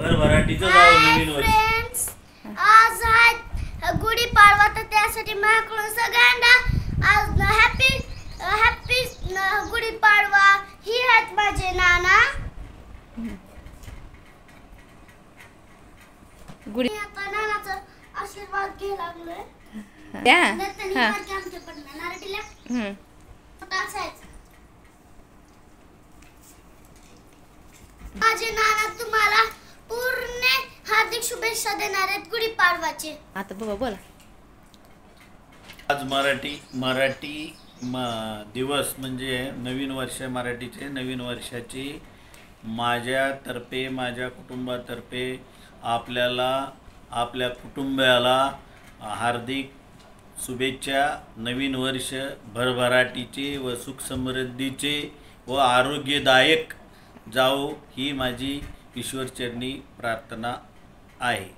भरभराटीचं जावं नवीन वर्ष. फ्रेंड्स, आज आहे गुढीपाडवा, तर त्यासाठी माझ्याकडून सगळ्यांना आज हॅपी हॅपी गुढीपाडवा. ही आहेत माझे नाना. गुढी मी आता नानाचा आशीर्वाद घ्यायला लागलोय. द्या. नानांनी हा. मार्गी आमच्या पडणार नारटीला हम्म. फोटो असायचा. माझे नाना तुम्हाला पूर्ण हार्दिक शुभेच्छा देणार आहेत गुढीपाडवाचे. आता बाबा बोला. आज मराठी दिवस म्हणजे नवीन वर्ष, मराठीचे नवीन वर्षाची माझ्यातर्फे, माझ्या कुटुंबातर्फे आपल्याला, आपल्या कुटुंबाला हार्दिक शुभेच्छा. नवीन वर्ष भरभराटीचे व सुख समृद्धीचे व आरोग्यदायक जाओ ही माझी ईश्वरचरणी प्रार्थना आहे.